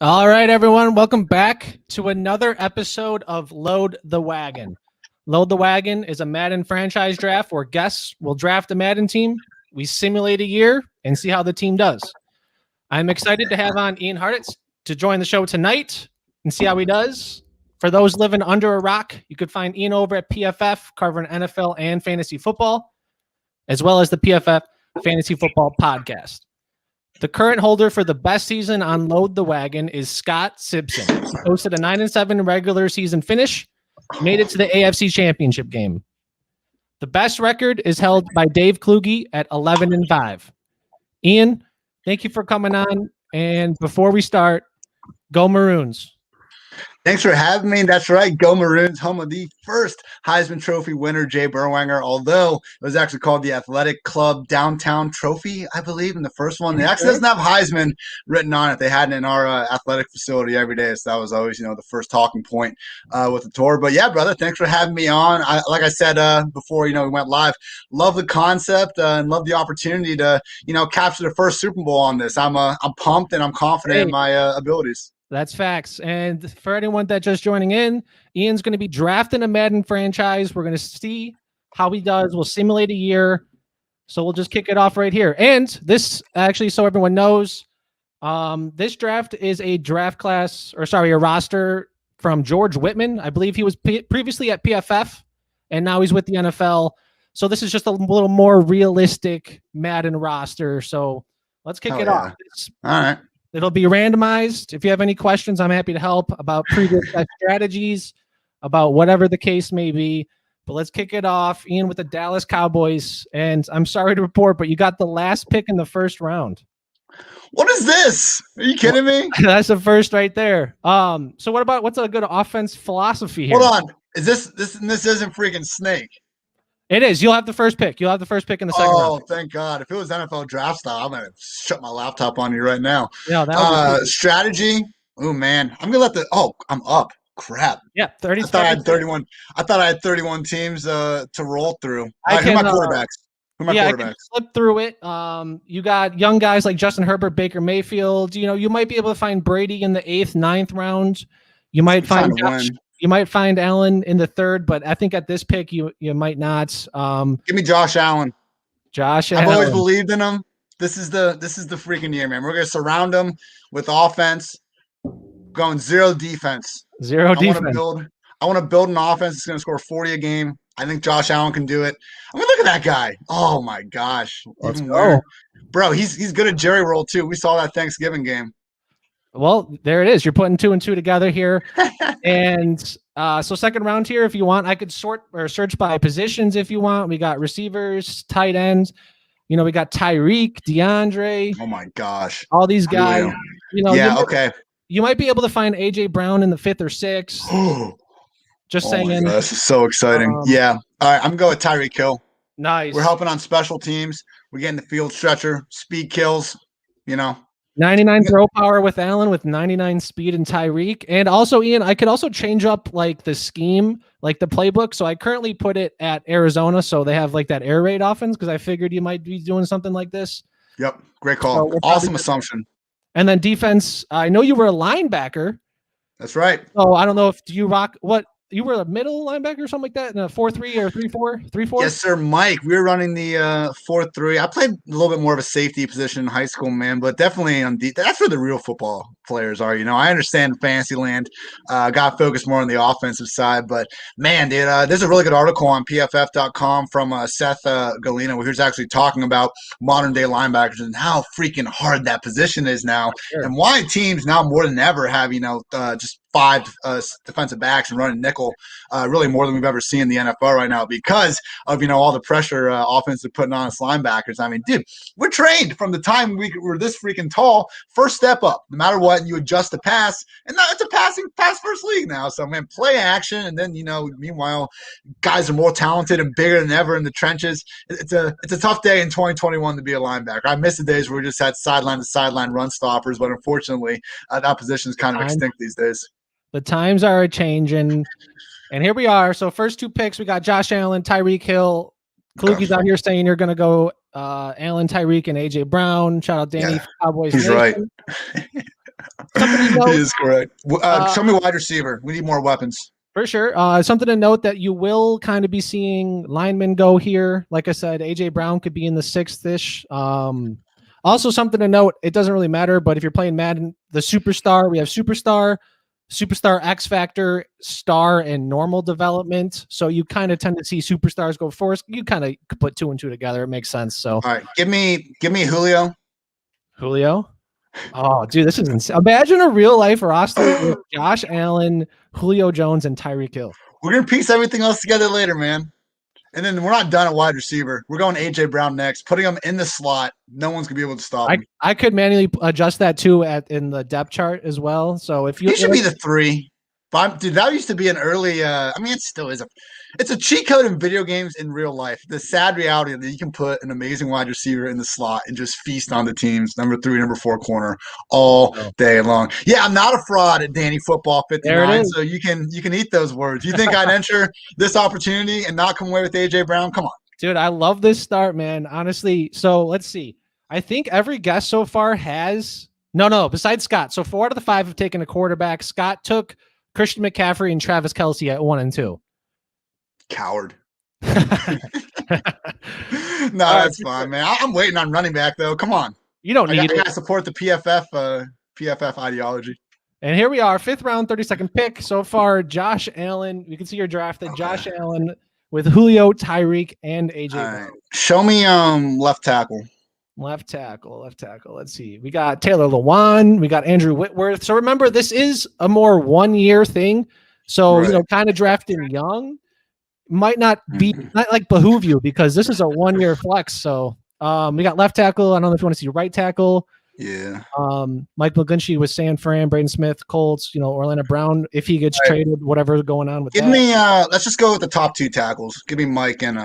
All right, everyone. Welcome back to another episode of Load the Wagon. Load the Wagon is a Madden franchise draft where guests will draft a Madden team. We simulate a year and see how the team does. I'm excited to have on Ian Hartitz to join the show tonight and see how he does. For those living under a rock, you could find Ian over at PFF covering NFL and fantasy football, as well as the PFF Fantasy Football Podcast. The current holder for the best season on Load the Wagon is Scott Simpson. He posted a 9-7 regular season finish, made it to the AFC Championship game. The best record is held by Dave Kluge at 11-5. Ian, thank you for coming on. And before we start, go Maroons. Thanks for having me. That's right. Go Maroons, home of the first Heisman Trophy winner, Jay Berwanger, although it was actually called the Athletic Club Downtown Trophy, I believe, in the first one. It actually doesn't have Heisman written on it. They had it in our athletic facility every day, so that was always, the first talking point with the tour. But yeah, brother, thanks for having me on. Like I said before, we went live, love the concept and love the opportunity to, capture the first Super Bowl on this. I'm pumped and I'm confident in my abilities. That's facts. And for anyone that just joining in, Ian's going to be drafting a Madden franchise. We're going to see how he does. We'll simulate a year. So we'll just kick it off right here. And this actually, so everyone knows, this draft is a a roster from George Whitman. I believe he was previously at PFF and now he's with the NFL. So this is just a little more realistic Madden roster. So let's kick it off. All right. It'll be randomized. If you have any questions, I'm happy to help about previous strategies, about whatever the case may be. But let's kick it off, Ian, with the Dallas Cowboys. And I'm sorry to report, but you got the last pick in the first round. What is this? Are you kidding me? That's the first right there. So what's a good offense philosophy here? Hold on. Is this isn't freaking Snake? It is. You'll have the first pick. You'll have the first pick in the second round. Oh, thank God. If it was NFL draft style, I'm going to shut my laptop on you right now. Yeah, strategy. Oh, man. I'm going to I'm up. Crap. Yeah, 30. I thought I had 31 teams to roll through. Who are my quarterbacks? I can flip through it. You got young guys like Justin Herbert, Baker Mayfield. You might be able to find Brady in the 8th, 9th round. You might find You might find Allen in the 3rd, but I think at this pick you might not. Give me Josh Allen. I've always believed in him. This is the freaking year, man. We're gonna surround him with offense, going zero defense. I want to build an offense that's gonna score 40 a game. I think Josh Allen can do it. I mean, look at that guy. Oh my gosh. Let's go. Bro, he's good at Jerry roll too. We saw that Thanksgiving game. Well, there it is. You're putting 2 and 2 together here. And so second round here, if you want, I could sort or search by positions if you want. We got receivers, tight ends. We got Tyreek, DeAndre. Oh, my gosh. All these guys. Okay. You might be able to find A.J. Brown in the 5th or 6th. Just saying. This is so exciting. Yeah. All right, I'm going with Tyreek Hill. Nice. We're helping on special teams. We're getting the field stretcher, speed kills, 99 throw power with Allen, with 99 speed and Tyreek. And also, Ian, I could also change up like the scheme, like the playbook. So I currently put it at Arizona. So they have like that air raid offense because I figured you might be doing something like this. Yep. Great call. Awesome assumption. And then defense, I know you were a linebacker. That's right. So I don't know if you rock what you were a middle linebacker or something like that in a 4-3 or 3-4, 3-4. Yes, sir, Mike. We were running the 4-3. I played a little bit more of a safety position in high school, man, but definitely on that's where the real football players are. I understand fantasy land. Got focused more on the offensive side, but man, dude, there's a really good article on PFF.com from Seth Galino, who's actually talking about modern day linebackers and how freaking hard that position is now, and why teams now more than ever have just 5 defensive backs and running nickel, really more than we've ever seen in the NFL right now because of all the pressure offense are putting on us linebackers. I mean, dude, we're trained from the time we were this freaking tall. First step up, no matter what, you adjust the pass, and now it's a pass first league now. So man, play action, and then meanwhile, guys are more talented and bigger than ever in the trenches. It's a tough day in 2021 to be a linebacker. I miss the days where we just had sideline to sideline run stoppers, but unfortunately, that position is kind of extinct these days. The times are changing, and here we are. So first 2 picks, we got Josh Allen, Tyreek Hill. Kluge's out here saying you're going to go Allen, Tyreek, and A.J. Brown. Shout out Danny, Cowboys. He's right. Something to He note, is correct. Show me wide receiver. We need more weapons. for sure. Something to note that you will kind of be seeing linemen go here. Like I said, AJ Brown could be in the 6th-ish. Also, something to note, it doesn't really matter, but if you're playing Madden, the superstar, we have superstar, X Factor, star, and normal development. So you kind of tend to see superstars go first. You kind of put 2 and 2 together. It makes sense. So, all right, give me Julio. Julio. Oh, dude, this is insane. Imagine a real life roster with Josh Allen, Julio Jones, and Tyreek Hill. We're gonna piece everything else together later, man. And then we're not done at wide receiver. We're going AJ Brown next, putting him in the slot. No one's gonna be able to stop him. I could manually adjust that too in the depth chart as well. So if you, he should be the 3. Dude, that used to be an early. I mean, it still is it's a cheat code in video games in real life. The sad reality that you can put an amazing wide receiver in the slot and just feast on the team's number 3, number 4 corner all day long. Yeah, I'm not a fraud at Danny Football 59, so you can eat those words. You think I'd enter this opportunity and not come away with AJ Brown? Come on, dude. I love this start, man. Honestly, so let's see. I think every guest so far has no. Besides Scott, so 4 out of the 5 have taken a quarterback. Scott took Christian McCaffrey and Travis Kelce at 1 and 2. Coward. No, that's fine, man. I'm waiting on running back though. Come on. You don't need I gotta support the PFF ideology. And here we are, 5th round, 32nd pick. So far, Josh Allen. You can see your draft that Josh Allen with Julio, Tyreek, and AJ. Right. Show me left tackle. Left tackle. Let's see. We got Taylor Lewan. We got Andrew Whitworth. So remember, this is a more 1-year thing. So, kind of drafting young might not like behoove you because this is a 1-year flex. So we got left tackle. I don't know if you want to see right tackle. Yeah. Mike McGlinchey with San Fran, Braden Smith, Colts, Orlando Brown, if he gets traded, whatever's going on with that. Give me, let's just go with the top 2 tackles. Give me Mike and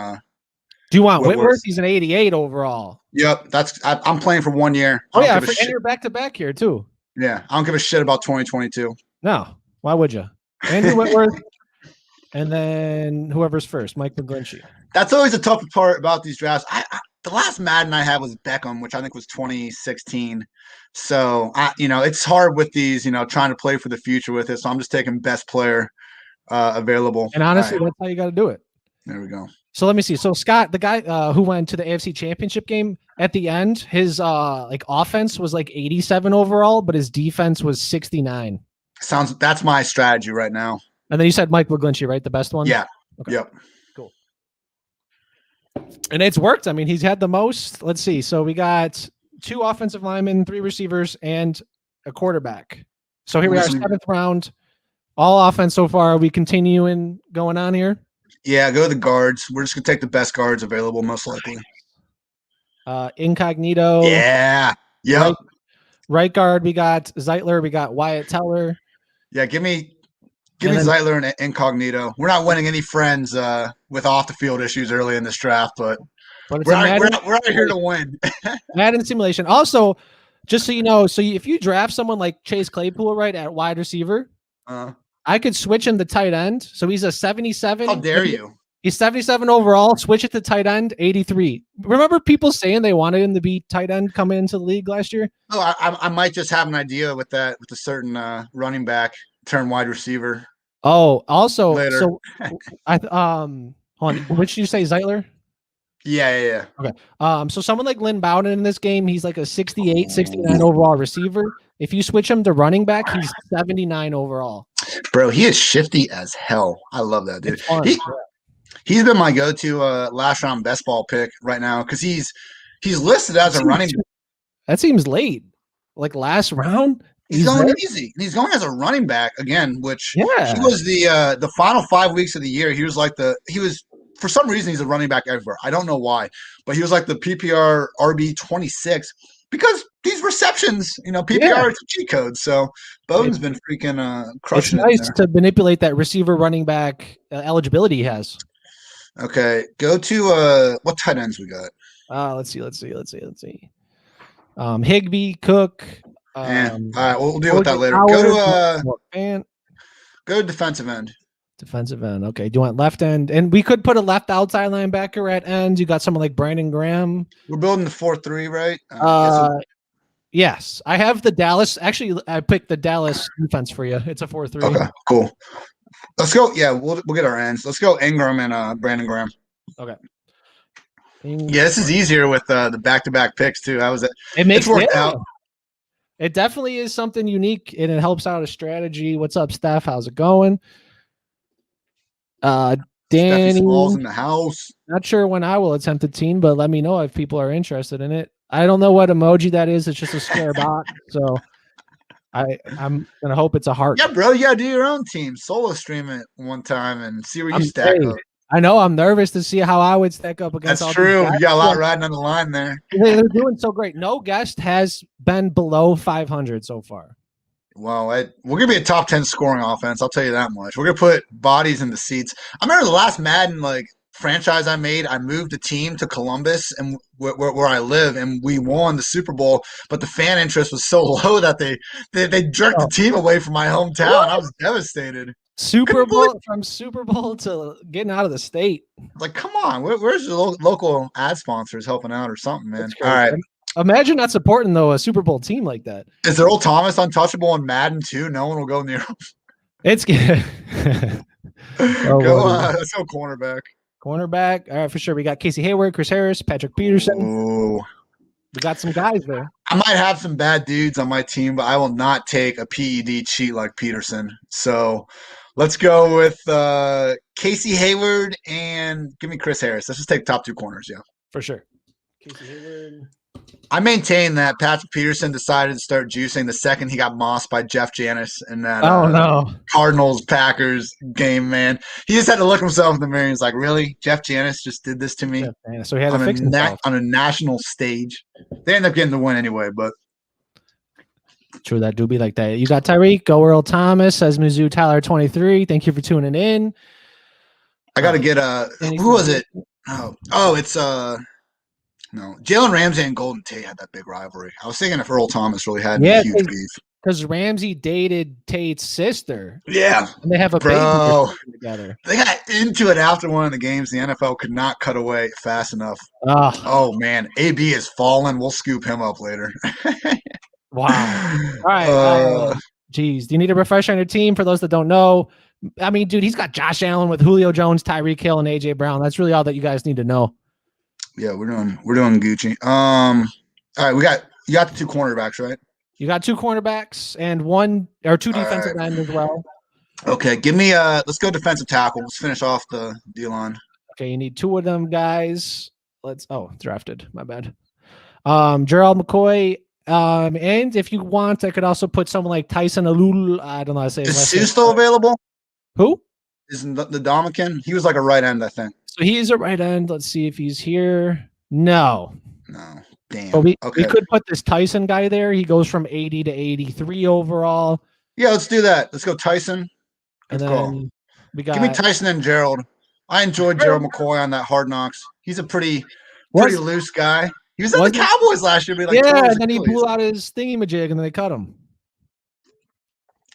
do you want Whitworth? He's an 88 overall. Yep, I'm playing for 1 year. Oh yeah, and you're back to back here too. Yeah, I don't give a shit about 2022. No, why would you? Andrew Whitworth, and then whoever's first, Mike McGlinchey. That's always the toughest part about these drafts. The last Madden I had was Beckham, which I think was 2016. So it's hard with these, trying to play for the future with it. So I'm just taking best player available. And honestly, that's how you got to do it. There we go. So let me see. So Scott, the guy who went to the AFC Championship game at the end, his offense was like 87 overall, but his defense was 69. That's my strategy right now. And then you said Mike McGlinchey, right? The best one? Yeah. Okay. Yep. Cool. And it's worked. I mean, he's had the most. Let's see. So we got 2 offensive linemen, 3 receivers, and a quarterback. So here we are, 7th round. All offense so far. Are we continuing going on here? Yeah, go to the guards. We're just gonna take the best guards available, most likely. Incognito. Yeah. Yep. Right guard, we got Zeitler. We got Wyatt Teller. Yeah, give me Zeitler and Incognito. We're not winning any friends with off the field issues early in this draft, but we're out here to win. Madden simulation. Also, just so you know, if you draft someone like Chase Claypool right at wide receiver, I could switch him to tight end. So he's a 77. How dare you? He's 77 overall. Switch it to tight end, 83. Remember people saying they wanted him to be tight end coming into the league last year? Oh, I might just have an idea with that, with a certain running back turn wide receiver. Oh, also, later. So hold on. Which did you say, Zeitler? Yeah. Okay. So someone like Lynn Bowden in this game, he's like a 68, 69 overall receiver. If you switch him to running back, he's 79 overall. Bro, he is shifty as hell. I love that dude. He's been my go-to last round best ball pick right now because he's listed as a running back. That seems late. Like last round? He's going easy. And he's going as a running back again, which he was the final 5 weeks of the year. He was for some reason he's a running back everywhere. I don't know why, but he was like the PPR RB 26 because these receptions, PPR is a cheat code. So Bowden's been freaking crushing. It's nice to manipulate that receiver running back eligibility he has. Okay, go to what tight ends we got? Let's see. Higbee, Cook. All right, we'll deal with that later. Go to defensive end. Defensive end. Okay. Do you want left end? And we could put a left outside linebacker at end. You got someone like Brandon Graham. We're building the 4-3, right? Yes, I have the Dallas. Actually, I picked the Dallas defense for you. It's a 4-3. Okay, cool. Let's go. Yeah, we'll get our ends. Let's go Ingram and Brandon Graham. Okay. Yeah, this is easier with the back-to-back picks too. How was it? It's worked out. It definitely is something unique, and it helps out a strategy. What's up, Steph? How's it going? Danny Steffi Smalls in the house. Not sure when I will attempt a team, but let me know if people are interested in it. I don't know what emoji that is. It's just a square bot. So I'm gonna hope it's a heart. Yeah, bro. You gotta do your own team. Solo stream it one time and see where you stack up. I know. I'm nervous to see how I would stack up against. That's true. You got a lot riding on the line there. They're doing so great. No guest has been below 500 so far. Well, we're gonna be a top 10 scoring offense. I'll tell you that much. We're gonna put bodies in the seats. I remember the last Madden franchise I made. I moved the team to Columbus and where I live, and we won the Super Bowl. But the fan interest was so low that they jerked the team away from my hometown. I was devastated. From Super Bowl to getting out of the state. Like, come on, where's the local ad sponsors helping out or something, man? All right. Imagine not supporting though a Super Bowl team like that. Is Earl Thomas untouchable in Madden too? No one will go near him. It's good. Let's go cornerback. Cornerback. All right, for sure. We got Casey Hayward, Chris Harris, Patrick Peterson. Ooh. We got some guys there. I might have some bad dudes on my team, but I will not take a PED cheat like Peterson. So let's go with Casey Hayward and give me Chris Harris. Let's just take top two corners, yeah. For sure. Casey Hayward. I maintain that Patrick Peterson decided to start juicing the second he got mossed by Jeff Janis in that Cardinals-Packers game, man. He just had to look himself in the mirror. He's like, really? Jeff Janis just did this to me? Yeah, so he had to fix himself. On a national stage. They end up getting the win anyway, but. True, that do be like that. You got Tyreek, go Earl Thomas, says Mizzou Tyler 23. Thank you for tuning in. I got to get who was it? Oh, it's no, Jalen Ramsey and Golden Tate had that big rivalry. I was thinking if Earl Thomas really had a huge beef. Because Ramsey dated Tate's sister. Yeah. And they have a baby together. They got into it after one of the games. The NFL could not cut away fast enough. Oh, man. AB is falling. We'll scoop him up later. Wow. All right. Geez. Do you need a refresher on your team for those that don't know? I mean, dude, he's got Josh Allen with Julio Jones, Tyreek Hill, and A.J. Brown. That's really all that you guys need to know. Yeah, we're doing Gucci. All right, you got the two cornerbacks, right? You got two cornerbacks and two defensive ends as well. Okay, give me let's go defensive tackle. Let's finish off the D-line. Okay, you need two of them guys. Drafted. My bad. Gerald McCoy. And if you want, I could also put someone like Tyson Alul. I don't know how to say it. Is Sue still available? Who? Isn't the Dominican? He was like a right end, I think. So he's a right end. Let's see if he's here. No. Damn. But we could put this Tyson guy there. He goes from 80 to 83 overall. Yeah, let's do that. Let's go Tyson. Give me Tyson and Gerald. I enjoyed Gerald McCoy on that Hard Knocks. He's a pretty loose guy. He was on the Cowboys last year. And then he blew out his thingy-majig, and then they cut him.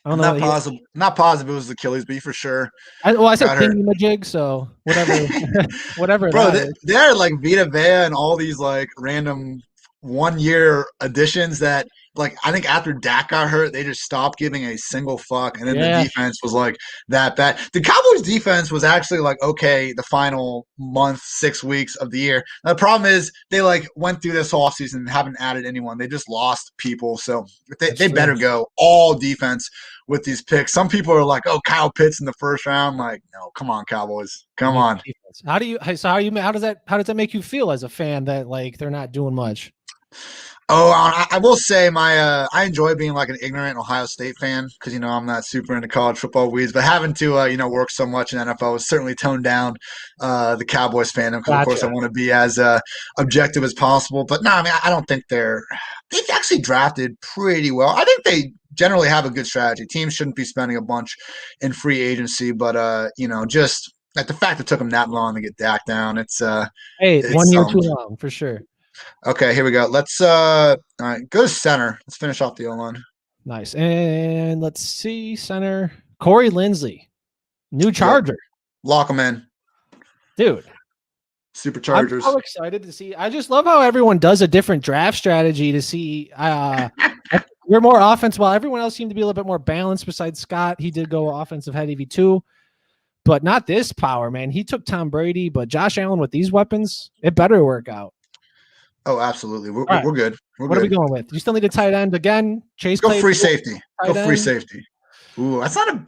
I'm not positive it was Achilles, but for sure. I said thingy-majig, so whatever. Bro, they're like Vita Vea and all these like random 1 year additions that like I think after Dak got hurt, they just stopped giving a single fuck, and then the defense was like that bad. The Cowboys' defense was actually like okay the final month, 6 weeks of the year. Now, the problem is they like went through this offseason and haven't added anyone. They just lost people, so they better go all defense with these picks. Some people are like, "Oh, Kyle Pitts in the first round." Like, no, come on, Cowboys, come on. How does that make you feel as a fan that like they're not doing much? Oh, I will say I enjoy being like an ignorant Ohio State fan because I'm not super into college football weeds, but having to work so much in NFL has certainly toned down the Cowboys fandom because of course I want to be as objective as possible. But no, I mean I don't think they've actually drafted pretty well. I think they generally have a good strategy. Teams shouldn't be spending a bunch in free agency, but just like the fact it took them that long to get Dak down, it's 1 year too long for sure. Okay, here we go. Let's all right, go to center. Let's finish off the O-line. Nice. And let's see, center. Corey Linsley, new Charger. Yep. Lock him in. Dude. I'm Superchargers. so excited to see. I just love how everyone does a different draft strategy to see. We're more offense, while everyone else seemed to be a little bit more balanced. Besides Scott, he did go offensive heavy too, but not this power, man. He took Tom Brady, but Josh Allen with these weapons, it better work out. Oh, absolutely. We're, All right. we're good. We're What good. are we going with? You still need a tight end again. Chase Go Claypool, free safety. Go tight free end. safety. Ooh, that's not a.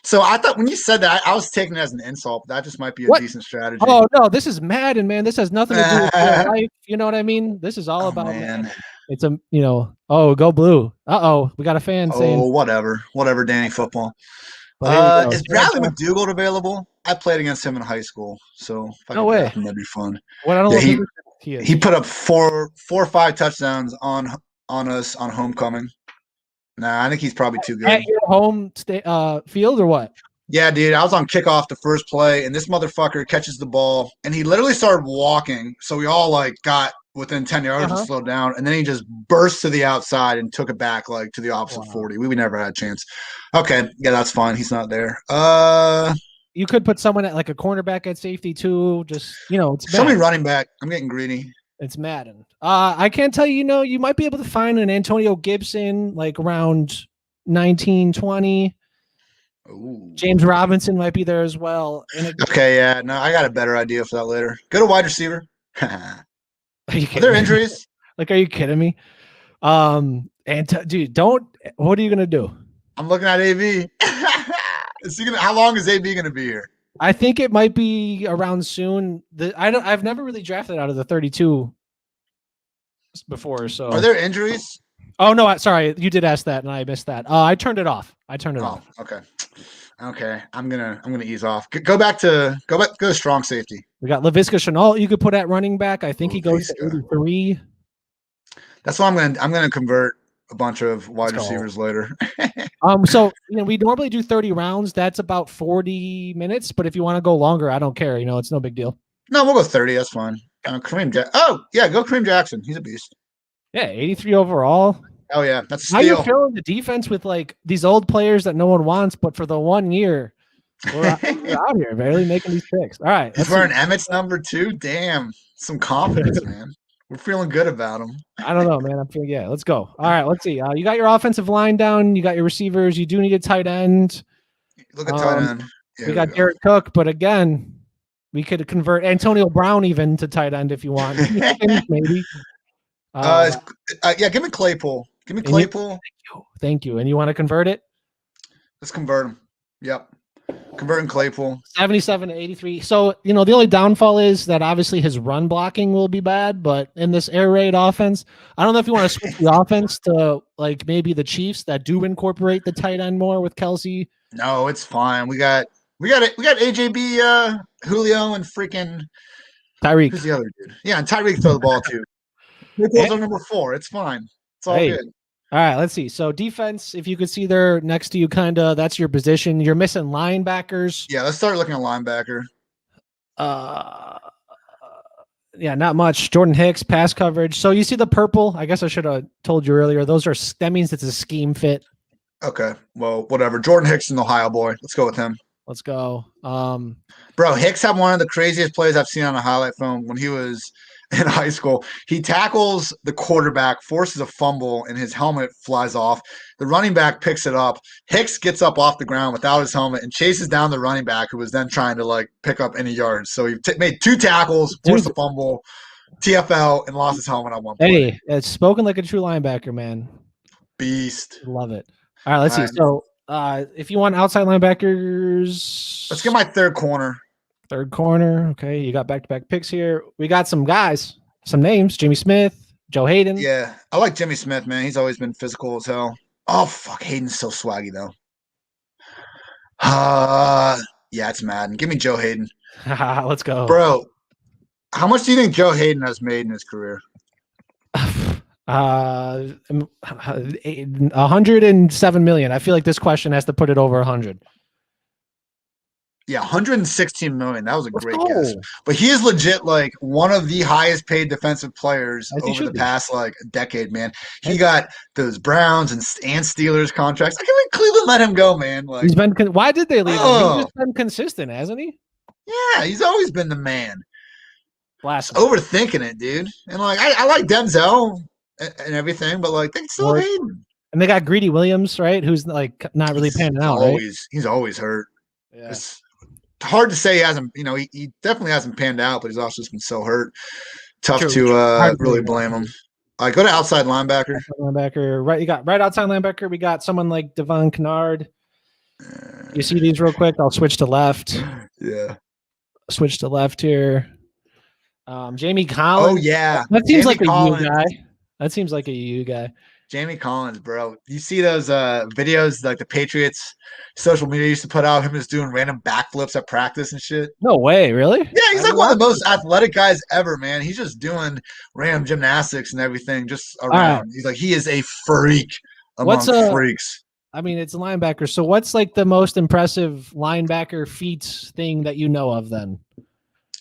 So I thought when you said that, I was taking it as an insult. But that just might be a What? decent strategy. Oh no, this is Madden, man. This has nothing to do with real life. You know what I mean? This is all Oh, about man. Madden. It's a oh, go blue. We got a fan saying. Oh, whatever, Danny football. But here we go. Is Bradley McDougall available? I played against him in high school, so if I No could way. draft him, that'd be fun. What I don't Yeah, know if he is. he put up four or five touchdowns on us on homecoming. Nah, I think he's probably too good. At your home field or what? Yeah, dude, I was on kickoff the first play, and this motherfucker catches the ball, and he literally started walking. So we all like got within 10 yards and slowed down, and then he just burst to the outside and took it back like to the opposite 40. We never had a chance. Okay, yeah, that's fine. He's not there. You could put someone at like a cornerback at safety too. Just it's show me running back. I'm getting greedy. It's Madden. I can't tell you. You might be able to find an Antonio Gibson like around 1920. Ooh. James Robinson might be there as well. Okay, yeah, no, I got a better idea for that later. Go to wide receiver. Are there injuries? Like, are you kidding me? Dude, don't. What are you gonna do? I'm looking at AV. How long is AB gonna be here? I think it might be around soon. I've never really drafted out of the 32 before. So are there injuries? Oh no, sorry, you did ask that and I missed that. I turned it off. Off. Okay. I'm gonna ease off. Go to strong safety. We got Laviska Shenault. You could put at running back. I think he goes to 83. That's why I'm gonna convert a bunch of wide receivers later. So we normally do 30 rounds. That's about 40 minutes. But if you want to go longer, I don't care. It's no big deal. No, we'll go 30. That's fine. Kareem go Kareem Jackson. He's a beast. Yeah, 83 overall. Oh yeah, that's a steal. How you feeling the defense with like these old players that no one wants, but for the 1 year, we're out here barely making these picks. All right, he's wearing Emmett's number 2. Damn, some confidence, man. We're feeling good about him. I don't know, man. I'm feeling let's go. All right, let's see. You got your offensive line down. You got your receivers. You do need a tight end. Look at tight end. Yeah, we got Derek Cook, but again, we could convert Antonio Brown even to tight end if you want. Maybe. Give me Claypool. Give me Claypool. Thank you. And you want to convert it? Let's convert him. Yep. Converting Claypool. 77 to 83. So, the only downfall is that obviously his run blocking will be bad, but in this air raid offense, I don't know if you want to switch the offense to like maybe the Chiefs that do incorporate the tight end more with Kelsey. No, it's fine. We got AJB, Julio, and freaking Tyreek. Who's the other dude? Yeah, and Tyreek throw the ball too. Nichols are number 4. It's fine. It's all good. All right, let's see. So defense, if you could see there next to you, that's your position. You're missing linebackers. Yeah, let's start looking at linebacker. Yeah, not much. Jordan Hicks, pass coverage. So you see the purple. I guess I should have told you earlier. That means it's a scheme fit. Okay, well, whatever. Jordan Hicks, an Ohio boy. Let's go with him. Let's go. Bro, Hicks had one of the craziest plays I've seen on a highlight film when he was in high school. He tackles the quarterback, forces a fumble, and his helmet flies off. The running back picks it up. Hicks gets up off the ground without his helmet and chases down the running back, who was then trying to pick up any yards. So he made 2 tackles, forced a fumble, TFL, and lost his helmet on one play. Hey, it's spoken like a true linebacker, man. Beast. Love it. All right, let's see. So if you want outside linebackers, let's get my third corner. Third corner. Okay, you got back-to-back picks here. We got some guys, some names. Jimmy Smith, Joe Hayden. Yeah, I like Jimmy Smith, man. He's always been physical as hell. Oh, fuck. Hayden's so swaggy, though. Yeah, it's Madden. Give me Joe Hayden. Let's go. Bro, how much do you think Joe Hayden has made in his career? 107 million. I feel like this question has to put it over 100. Yeah, 116 million. That was a great guess. But he is legit one of the highest paid defensive players over the past decade, man. He got those Browns and Steelers contracts. I can't believe Cleveland let him go, man. He's been. Why did they leave him? He's just been consistent, hasn't he? Yeah, he's always been the man. Blasting. overthinking it, dude. And like I like Denzel and everything, but like they can still have Hayden. And they got Greedy Williams, right? Who's like not really panning out, right? He's always hurt. Yeah. It's hard to say he hasn't, he definitely hasn't panned out, but he's also just been so hurt. Tough to really blame him. Go to outside linebacker. Right, you got right outside linebacker. We got someone like Devon Kennard. You see these real quick? I'll switch to left. Yeah. Switch to left here. Jamie Collins. Oh yeah. That seems Jamie like Collins. a U guy. That seems like a U guy. Jamie Collins, bro. You see those videos like the Patriots social media used to put out him just doing random backflips at practice and shit? No way, really? Yeah, he's like one of the most athletic guys ever, man. He's just doing random gymnastics and everything just around. Right. He is a freak among freaks. I mean, it's a linebacker. So what's like the most impressive linebacker feats thing that you know of then?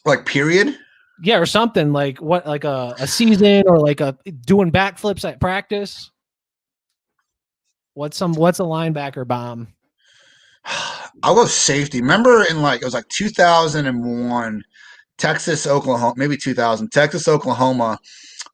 Like period? Yeah, or something like what, like a season or like doing backflips at practice. What's a linebacker bomb? I'll go safety. Remember in it was like 2001, Texas, Oklahoma, maybe 2000, Texas, Oklahoma.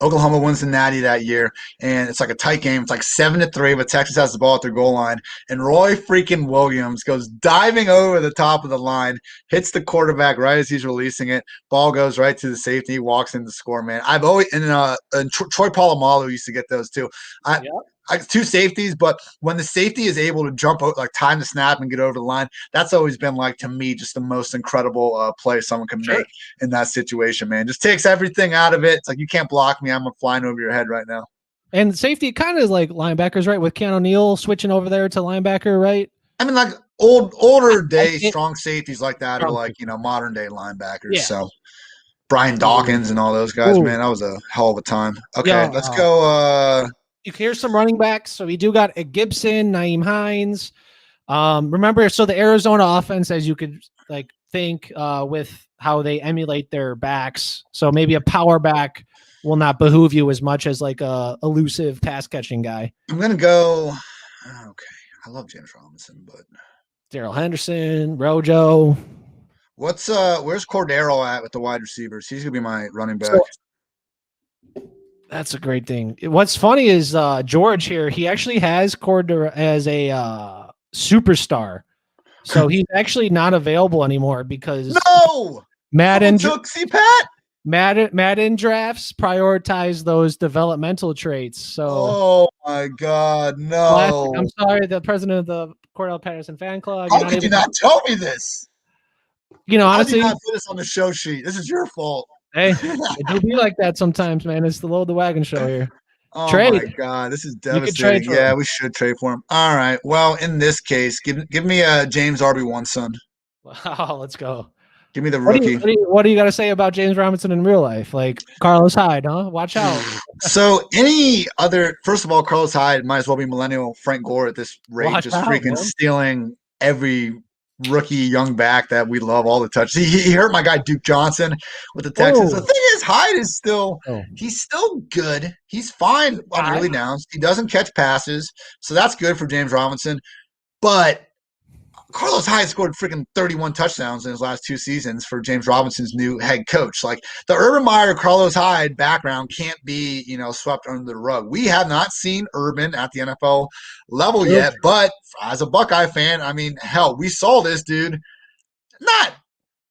Oklahoma wins the Natty that year, and it's like a tight game. It's like 7-3, but Texas has the ball at their goal line, and Roy freaking Williams goes diving over the top of the line, hits the quarterback right as he's releasing it. Ball goes right to the safety. He walks in to score, man. I've always and Troy Polamalu used to get those too. Two safeties, but when the safety is able to jump out, like time the snap and get over the line, that's always been like to me just the most incredible play someone can make in that situation, man. Just takes everything out of it. It's like you can't block me. I'm flying over your head right now. And safety kind of is like linebackers, right? With Keanu Neal switching over there to linebacker, right? I mean, like older day strong safeties like that are like modern day linebackers. Yeah. So Brian Dawkins and all those guys, man, that was a hell of a time. Okay, let's go. Here's some running backs. So we do got a Gibson, Naeem Hines. Remember, so the Arizona offense, as you could like think, with how they emulate their backs. So maybe a power back will not behoove you as much as like a elusive pass catching guy. I'm gonna go. Okay, I love James Robinson, but Darrell Henderson, Rojo. Where's Cordero at with the wide receivers? He's gonna be my running back. That's a great thing. What's funny is George here, he actually has Cordero as a superstar. So he's actually not available anymore because Madden took CPAT. Madden drafts prioritize those developmental traits. So oh my God, no. I'm sorry, the president of the Cordell Patterson fan club. How could you not tell me this? Honestly, how did you not put this on the show sheet? This is your fault. Hey, it do be like that sometimes, man. It's the Load the Wagon show here. Oh my God, this is devastating. Yeah, we should trade for him. All right. Well, in this case, give me a James RB1 son. Wow, let's go. Give me the rookie. What do you got to say about James Robinson in real life? Like Carlos Hyde, huh? Watch out. So first of all, Carlos Hyde might as well be millennial Frank Gore at this rate, freaking stealing every rookie young back that we love all the touch. He hurt my guy Duke Johnson with the Texans. The thing is, Hyde is still he's still good. He's fine on early downs. He doesn't catch passes, so that's good for James Robinson. But Carlos Hyde scored freaking 31 touchdowns in his last 2 seasons for James Robinson's new head coach. Like the Urban Meyer, Carlos Hyde background can't be, swept under the rug. We have not seen Urban at the NFL level yet, but as a Buckeye fan, I mean, hell, we saw this dude not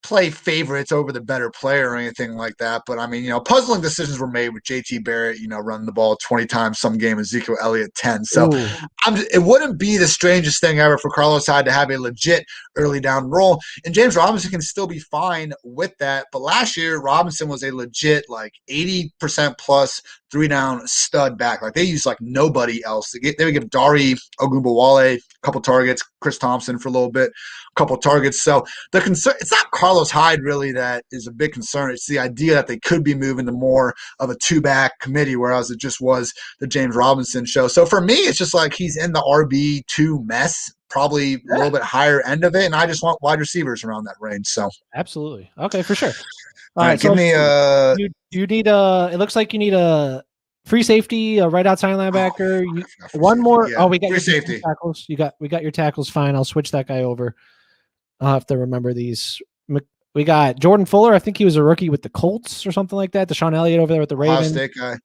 play favorites over the better player or anything like that. But I mean, puzzling decisions were made with JT Barrett, running the ball 20 times some game, Ezekiel Elliott 10. So it wouldn't be the strangest thing ever for Carlos Hyde to have a legit early down role. And James Robinson can still be fine with that. But last year, Robinson was a legit like 80% plus 3-down stud back. Like they used like nobody else. They would give Dari Ogunbowale a couple targets, Chris Thompson for a little bit, a couple targets. So the concern, it's not Carlos Hyde really that is a big concern. It's the idea that they could be moving to more of a 2-back committee, whereas it just was the James Robinson show. So for me, it's just like he's in the RB2 mess, probably a little bit higher end of it. And I just want wide receivers around that range. So absolutely. Okay, for sure. All right, give me you need it looks like you need a free safety, a right outside linebacker. One more. Yeah. We got your safety tackles. We got your tackles. Fine. I'll switch that guy over. I'll have to remember these. We got Jordan Fuller. I think he was a rookie with the Colts or something like that. Deshaun Elliott over there with the Ohio Ravens. State guy.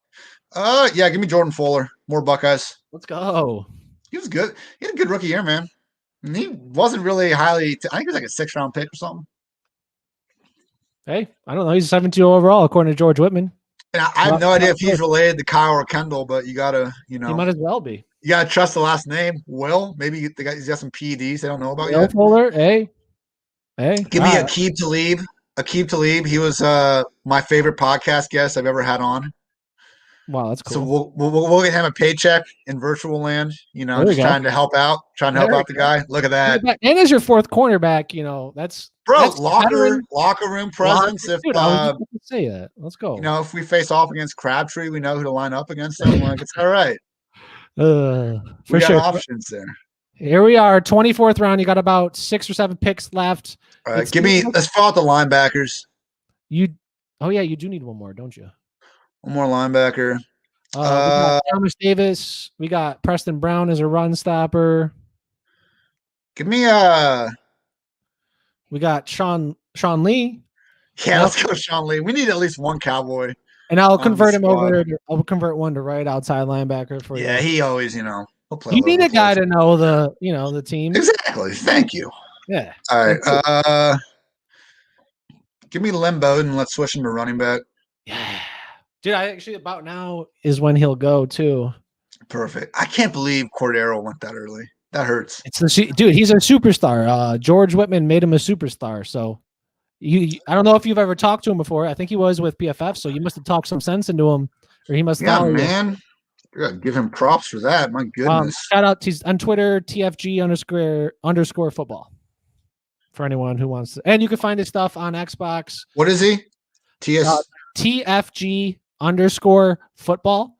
Yeah, give me Jordan Fuller. More Buckeyes. Let's go. He was good. He had a good rookie year, man. And he wasn't really highly. I think he was like a 6th-round pick or something. Hey, I don't know. He's a 7-2 overall, according to George Whitman. And I have no idea if he's related to Kyle or Kendall, but you gotta, He might as well be. you gotta trust the last name. Will, maybe he's got some PEDs they don't know about Will yet. Fuller, hey. Give me Aqib Talib. Aqib Talib. He was my favorite podcast guest I've ever had on. Wow, that's cool. So we'll get him a paycheck in virtual land. Just trying to help out, the guy. Look at that. And as your 4th cornerback, that's locker room presence. Dude, I was just say that. Let's go. If we face off against Crabtree, we know who to line up against them. Like it's all right. For sure. Options there. Here we are, 24th round. You got about 6 or 7 picks left. All right, let's fill out the linebackers. You do need one more, don't you? One more linebacker. We got Thomas Davis. We got Preston Brown as a run stopper. Give me We got Sean Lee. Yeah, let's go Sean Lee. We need at least one Cowboy. And I'll convert him over. I'll convert one to right outside linebacker for you. Yeah, he always, he'll play. You need a guy to know the team. Exactly. Thank you. Yeah. All right. Give me Lynn Bowden. Let's switch him to running back. Yeah. Dude, I actually about now is when he'll go too. Perfect. I can't believe Cordero went that early. That hurts. Dude, he's a superstar. George Whitman made him a superstar. So I don't know if you've ever talked to him before. I think he was with PFF, so you must have talked some sense into him, or he must have. Yeah, man. You gotta give him props for that. My goodness. Shout out to on Twitter, TFG_football. For anyone who wants to. And you can find his stuff on Xbox. What is he? TFG_football.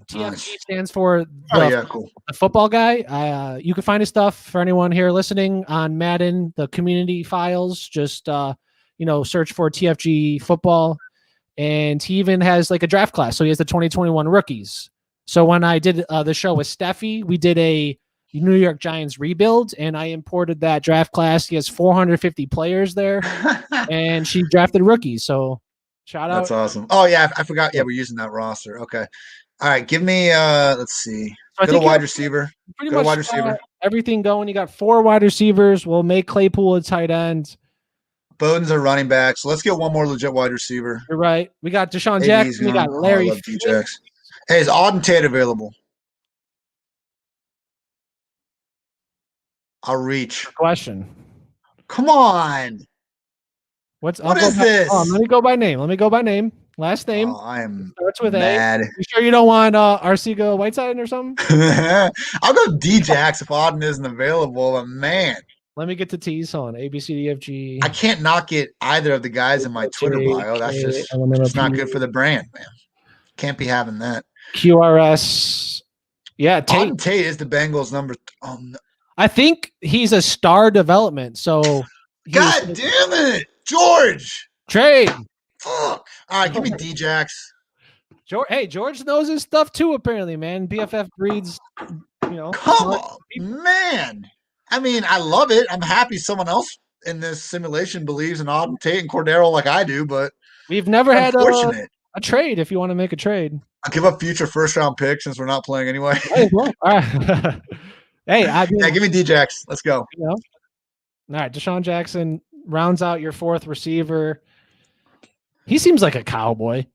TFG stands for the football guy. You can find his stuff for anyone here listening on Madden, the community files. Just search for TFG football, and he even has like a draft class. So he has the 2021 rookies. So when I did the show with Steffi, we did a New York Giants rebuild, and I imported that draft class. He has 450 players there, and she drafted rookies. So shout out. That's awesome. Oh yeah, I forgot. Yeah, we're using that roster. Okay. All right, give me let's see. So Go to wide receiver. Pretty much wide receiver. Everything going. You got 4 wide receivers. We'll make Claypool a tight end. Bowden's a running back. So let's get one more legit wide receiver. You're right. We got Deshaun Jackson. We got Larry. I love D-Jax. Hey, is Auden Tate available? I'll reach. Question. Come on. What is this? Let me go by name. Last name. Oh, I am starts with mad. A. You sure you don't want Arcega Whiteside or something? I'll go D-Jax if Auden isn't available, but man. Let me get the T's on A, B, C, D, F, G. I can't knock it either of the guys in my Twitter bio. That's just not good for the brand, man. Can't be having that. QRS. Yeah, Tate. Tate is the Bengals number. Oh, no. I think he's a star development. So, God damn it, George. Trade. Fuck. All right, give me D-Jax. George knows his stuff too, apparently, man. BFF breeds, Come on, man. I mean, I love it. I'm happy someone else in this simulation believes in Auden Tate and Cordero like I do, but we've never had a trade if you want to make a trade. I'll give up future first-round picks since we're not playing anyway. All right. Give me D-Jax. Let's go. All right, Deshaun Jackson rounds out your 4th receiver. He seems like a cowboy.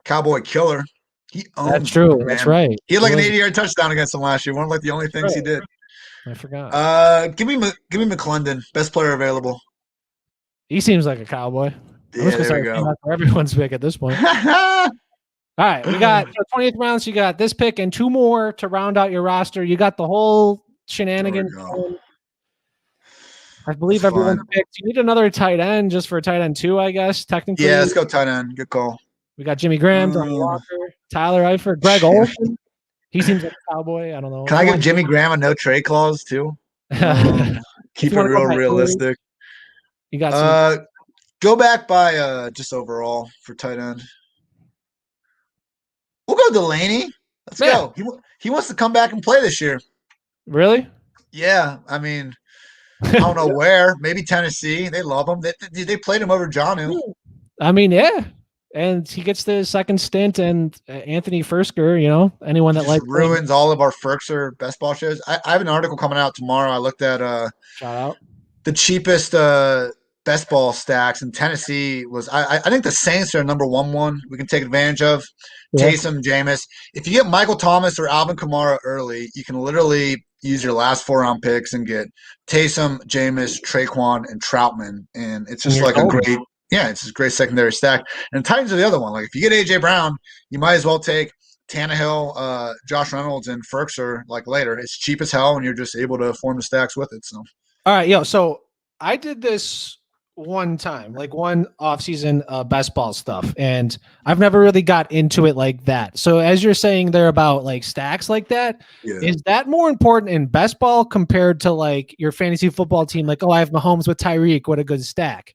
Cowboy killer. He owns. That's true. Man. That's right. He had like an 80-yard touchdown against them last year. One of like the only things he did. I forgot. Give me McClendon, best player available. He seems like a cowboy. Yeah, there we go. Everyone's pick at this point. All right, we got 20th round. So you got this pick and 2 more to round out your roster. You got the whole shenanigans. I believe everyone's picked. You need another tight end just for tight end 2, I guess. Technically, yeah. Let's go tight end. Good call. We got Jimmy Graham, Donnie Walker, Tyler Eifert, Greg Olsen. He seems like a cowboy. I don't know. Can I give Jimmy Graham a no trade clause too? Keep it realistic. You got go back by just overall for tight end. We'll go Delaney. Let's go. He wants to come back and play this year. Really? Yeah. I mean, I don't know where. Maybe Tennessee. They love him. They played him over Jonnu. I mean, yeah. And he gets the second stint, and Anthony Fursker, anyone He that just likes playing, ruins all of our Firkser best ball shows. I have an article coming out tomorrow. I looked at shout out. the cheapest best ball stacks, and Tennessee was. I think the Saints are number one. We can take advantage of. Yeah. Taysom, Jameis. If you get Michael Thomas or Alvin Kamara early, you can literally use your last 4-round picks and get Taysom, Jameis, Traquan, and Troutman, and it's And just you're like a golden. great. Yeah, it's a great secondary stack. And the Titans are the other one. Like if you get AJ Brown, you might as well take Tannehill, Josh Reynolds, and Firkser like later. It's cheap as hell, and you're just able to form the stacks with it. So All right, yo. So I did this one time, like one off-season best ball stuff, and I've never really got into it like that. So as you're saying there about like stacks like that, yeah. is that more important in best ball compared to like your fantasy football team? Like, oh, I have Mahomes with Tyreek. What a good stack.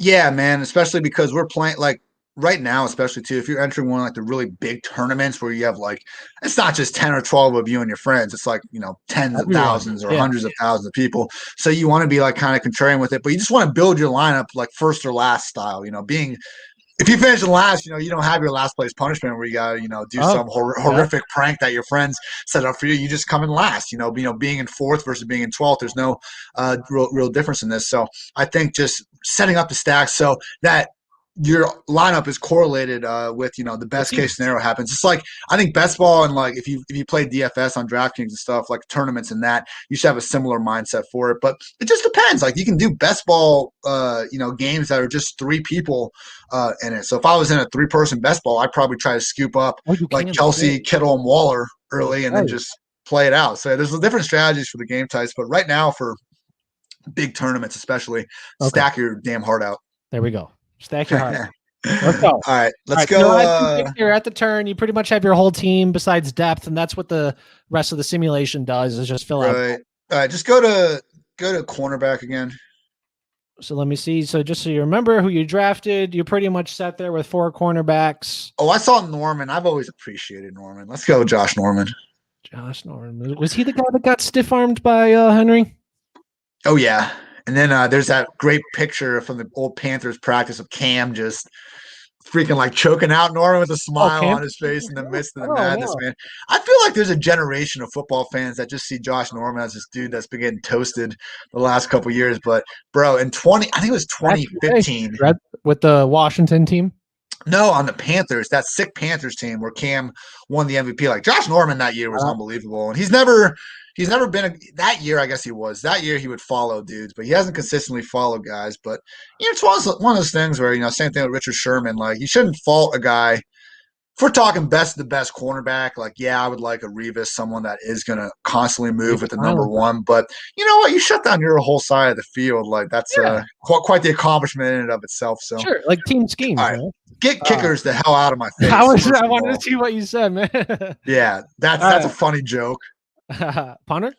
Yeah, man, especially because we're playing like right now, especially too, if you're entering one of like the really big tournaments where you have like it's not just 10 or 12 of you and your friends, it's like, tens of Everyone. thousands or Yeah. hundreds of thousands of people. So you want to be like kind of contrarian with it, but you just want to build your lineup like first or last style, being if you finish in last, you don't have your last place punishment where you got to, do Oh, some horrific prank that your friends set up for you. You just come in last, being in fourth versus being in 12th. There's no real difference in this. So I think just setting up the stacks so that your lineup is correlated with the best case scenario happens. It's like I think best ball and like if you play DFS on DraftKings and stuff like tournaments and that you should have a similar mindset for it. But it just depends. Like you can do best ball games that are just 3 people in it. So if I was in a 3-person best ball, I'd probably try to scoop up like Kelsey, Kittle, and Waller early and then just play it out. So there's different strategies for the game types, but right now for big tournaments especially, stack your damn heart out. There we go. Stack your heart. Let's go. All right, let's go. So as you you're at the turn, you pretty much have your whole team besides depth, and that's what the rest of the simulation does is just fill out. All right, just go to cornerback again. So let me see. So just so you remember who you drafted, you pretty much sat there with 4 cornerbacks. Oh, I saw Norman. I've always appreciated Norman. Let's go, Josh Norman. Josh Norman. Was he the guy that got stiff armed by Henry? Oh yeah. And then there's that great picture from the old Panthers practice of Cam just freaking like choking out Norman with a smile on his face in the midst of the madness, man. I feel like there's a generation of football fans that just see Josh Norman as this dude that's been getting toasted the last couple of years. But bro, I think it was 2015 with the Washington team. No, on the Panthers, that sick Panthers team where Cam won the MVP. Like Josh Norman that year was unbelievable, and he's never been that year. I guess he was that year. He would follow dudes, but he hasn't consistently followed guys. But it's one of those things where same thing with Richard Sherman. Like you shouldn't fault a guy. If we're talking best of the best cornerback, like I would like a Revis, someone that is going to constantly move with the number 1. But you know what? You shut down your whole side of the field. Like that's quite the accomplishment in and of itself. So sure, like team schemes. All right. Get kickers the hell out of my face. I wanted to see what you said, man. Yeah, that's a funny joke. Punter?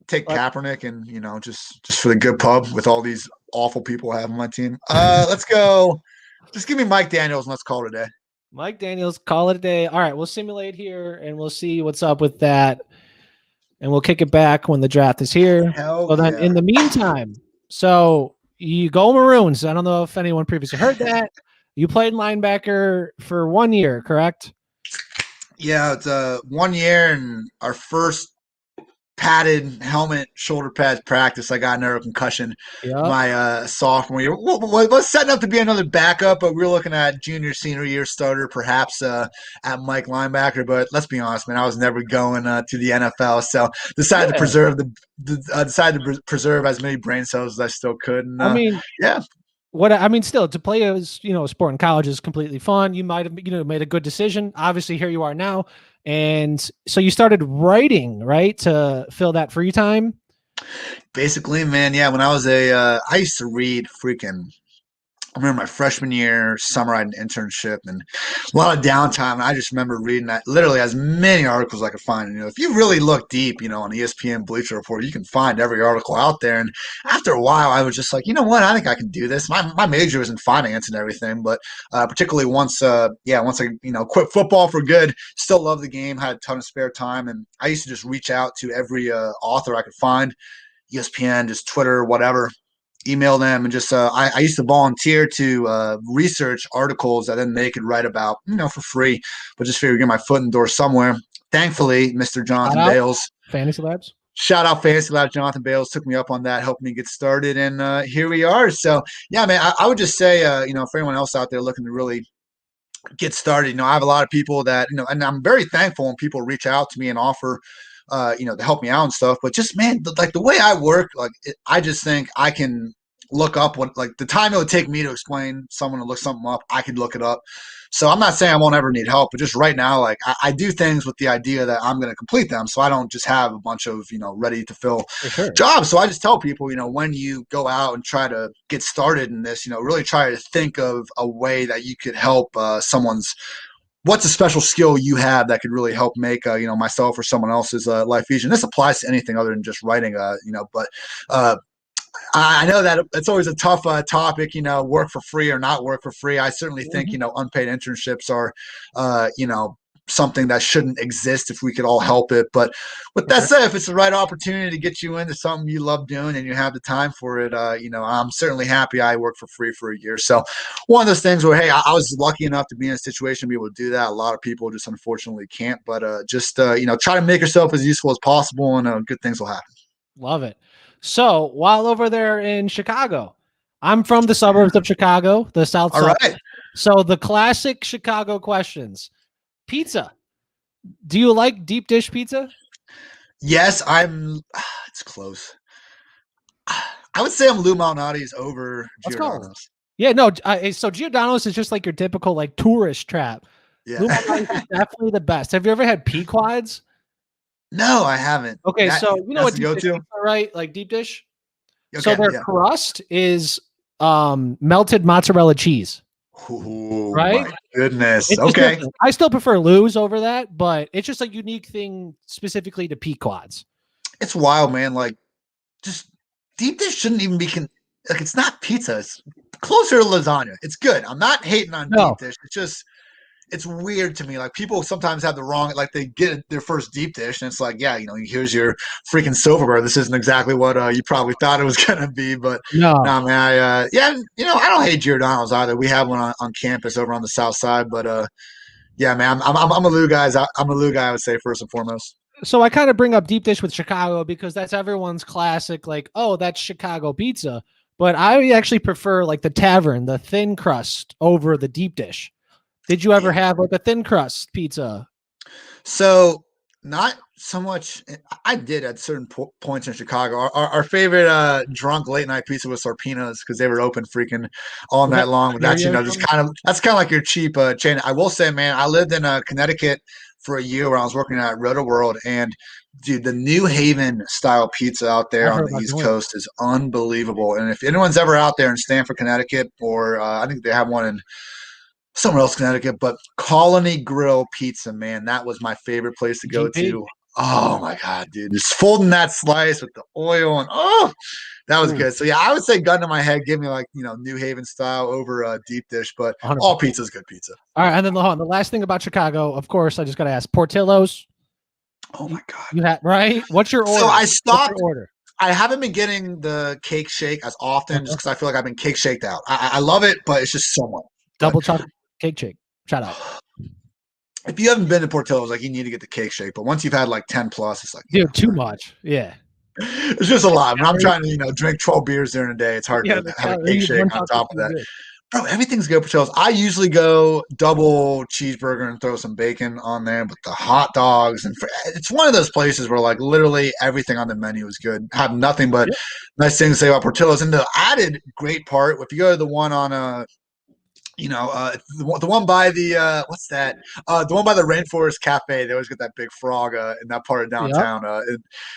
Take Kaepernick and just for the good pub with all these awful people I have on my team. Let's go. Just give me Mike Daniels and let's call it a day. Mike Daniels, call it a day. All right, we'll simulate here and we'll see what's up with that. And we'll kick it back when the draft is here. So then in the meantime, so you go Maroons. I don't know if anyone previously heard that. You played linebacker for 1 year, correct? Yeah, it's 1 year and our first padded helmet, shoulder pads practice. I got another concussion my sophomore year. Was setting up to be another backup, but we were looking at junior, senior year starter, perhaps at Mike linebacker. But let's be honest, man, I was never going to the NFL, so decided to preserve as many brain cells as I still could. And, still to play as a sport in college is completely fun. You might have made a good decision. Obviously, here you are now. And so you started writing, right, to fill that free time? Basically, man, yeah. When I was I used to read freaking I remember my freshman year, summer, I had an internship and a lot of downtime. And I just remember reading that literally as many articles as I could find. And, if you really look deep, on ESPN Bleacher Report, you can find every article out there. And after a while, I was just like, you know what? I think I can do this. My major was in finance and everything, but particularly once I quit football for good, still love the game, had a ton of spare time. And I used to just reach out to every author I could find. ESPN, just Twitter, whatever. Email them and just I used to volunteer to research articles that then they could write about, for free, but just figured to get my foot in the door somewhere. Thankfully, Mr. Jonathan Bales, Fantasy Labs. Shout out Fantasy Labs. Jonathan Bales took me up on that, helped me get started, and here we are. So yeah, man, I would just say, for anyone else out there looking to really get started, I have a lot of people that, and I'm very thankful when people reach out to me and offer, to help me out and stuff. But just, man, like the way I work, I just think I can look up what, like the time it would take me to explain someone to look something up, I could look it up. So I'm not saying I won't ever need help, but just right now, like I do things with the idea that I'm going to complete them. So I don't just have a bunch of, ready to fill jobs. So I just tell people, when you go out and try to get started in this, really try to think of a way that you could help what's a special skill you have that could really help make, myself or someone else's life easier. And this applies to anything other than just writing, but I know that it's always a tough topic, work for free or not work for free. I certainly think, unpaid internships are, something that shouldn't exist if we could all help it. But with that said, if it's the right opportunity to get you into something you love doing and you have the time for it, I'm certainly happy I worked for free for a year. So one of those things where, hey, I was lucky enough to be in a situation to be able to do that. A lot of people just unfortunately can't, but just try to make yourself as useful as possible and good things will happen. Love it. So while over there in Chicago, I'm from the suburbs of Chicago, the South Side. Right. So the classic Chicago questions. Pizza. Do you like deep dish pizza? Yes, it's close. I would say I'm Lou Malnati's over Giordano's. Yeah, no. So Giordano's is just like your typical like tourist trap. Yeah. Lou Malnati's is definitely the best. Have you ever had Pequods? No, I haven't. Okay, so you know what deep dish pizza, right? Like deep dish. Okay, so their crust is melted mozzarella cheese. Ooh, right? My goodness. It's okay. I still prefer Lou's over that, but it's just a unique thing specifically to Pequods. It's wild, man. Like, just deep dish shouldn't even be it's not pizza. It's closer to lasagna. It's good. I'm not hating on deep dish. It's just it's weird to me. Like people sometimes have the wrong, like they get their first deep dish and it's like, yeah, here's your freaking silverware. This isn't exactly what you probably thought it was going to be, but man, I don't hate Giordano's either. We have one on campus over on the South Side, but yeah, man, I'm a Lou guy. I'm a Lou guy, I would say first and foremost. So I kind of bring up deep dish with Chicago because that's everyone's classic, like, oh, that's Chicago pizza. But I actually prefer like the tavern, the thin crust over the deep dish. Did you ever have like a thin crust pizza? So not so much. I did at certain points in Chicago. Our favorite drunk late night pizza was Sarpina's because they were open freaking all night long. But that's just kind of like your cheap chain. I will say, man, I lived in Connecticut for a year where I was working at Roto World, and dude, the New Haven style pizza out there on the East Coast is unbelievable. And if anyone's ever out there in Stamford, Connecticut, or I think they have one in somewhere else, Connecticut, but Colony Grill Pizza, man, that was my favorite place to go to. Oh my God, dude. Just folding that slice with the oil and that was good. So yeah, I would say gun to my head, give me like, New Haven style over deep dish, but 100%. All pizza is good pizza. All right. And then the last thing about Chicago, of course, I just got to ask Portillo's. Oh my God. You had, right? What's your order? So I stopped. I haven't been getting the cake shake as often just because I feel like I've been cake shaked out. I love it, but it's just so much. Double chocolate cake shake. Shout out. If you haven't been to Portillo's, like you need to get the cake shake. But once you've had like 10 plus, it's like dude, too much. Yeah. It's just a lot. When I'm trying to, drink 12 beers during a day, it's hard to have a cake shake on top of that. Good. Bro, everything's good at Portillo's. I usually go double cheeseburger and throw some bacon on there, but the hot dogs and it's one of those places where like literally everything on the menu is good. Have nothing but nice things to say about Portillo's. And the added great part, if you go to the one on the one by the what's that? The one by the Rainforest Cafe. They always get that big frog in that part of downtown.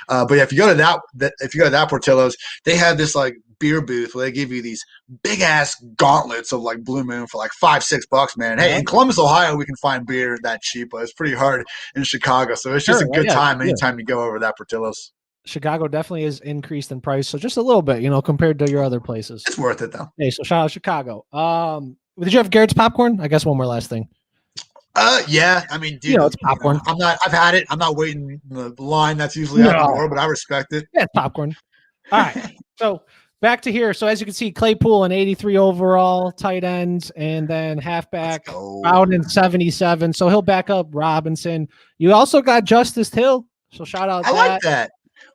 But yeah, if you go to that Portillo's, they have this like beer booth where they give you these big ass gauntlets of like Blue Moon for like $5-6, man. Hey, in Columbus, Ohio, we can find beer that cheap, but it's pretty hard in Chicago. So it's just a good time anytime you go over that Portillo's. Chicago definitely is increased in price, so just a little bit, compared to your other places. It's worth it though. Hey, so shout out Chicago. Did you have Garrett's popcorn? I guess one more last thing. Yeah. I mean, dude, it's popcorn. I've had it. I'm not waiting in the line that's usually out the door, but I respect it. Yeah, it's popcorn. All right. So back to here. So as you can see, Claypool an 83 overall, tight ends, and then halfback Bowden 77. So he'll back up Robinson. You also got Justice Hill. So shout out I like that.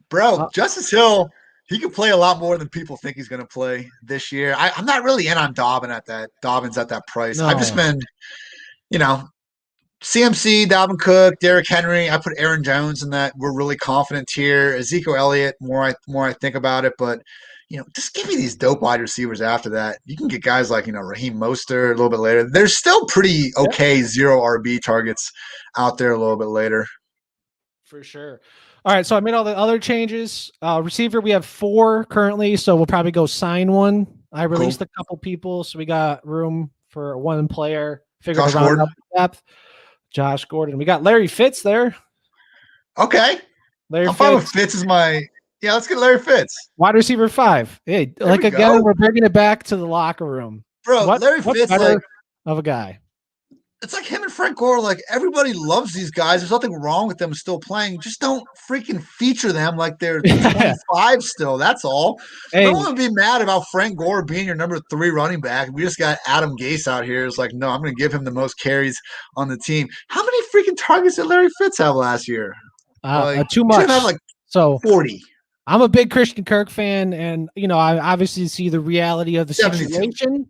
Bro, Justice Hill, he could play a lot more than people think he's going to play this year. I'm not really in on Dobbins at that price. No. I've just been, CMC, Dalvin Cook, Derrick Henry. I put Aaron Jones in that we're really confident here. Ezekiel Elliott, more I think about it, but just give me these dope wide receivers after that. You can get guys like, Raheem Mostert a little bit later. There's still pretty okay zero RB targets out there a little bit later. For sure. All right, so I made all the other changes. Receiver, we have 4 currently, so we'll probably go sign one. I released a couple people, so we got room for one player. Figure Josh Gordon. Depth. Josh Gordon. We got Larry Fitz there. Okay. I'm fine with Fitz as my – let's get Larry Fitz. Wide receiver 5. Hey, we're bringing it back to the locker room. Bro, Larry Fitz of a guy. It's like him and Frank Gore. Like, everybody loves these guys. There's nothing wrong with them still playing. Just don't freaking feature them like they're 25 still. That's all. Hey. Don't want to be mad about Frank Gore being your number 3 running back. We just got Adam Gase out here. It's like, no, I'm going to give him the most carries on the team. How many freaking targets did Larry Fitz have last year? Too much. Have 40. I'm a big Christian Kirk fan, and I obviously see the reality of the 72. situation.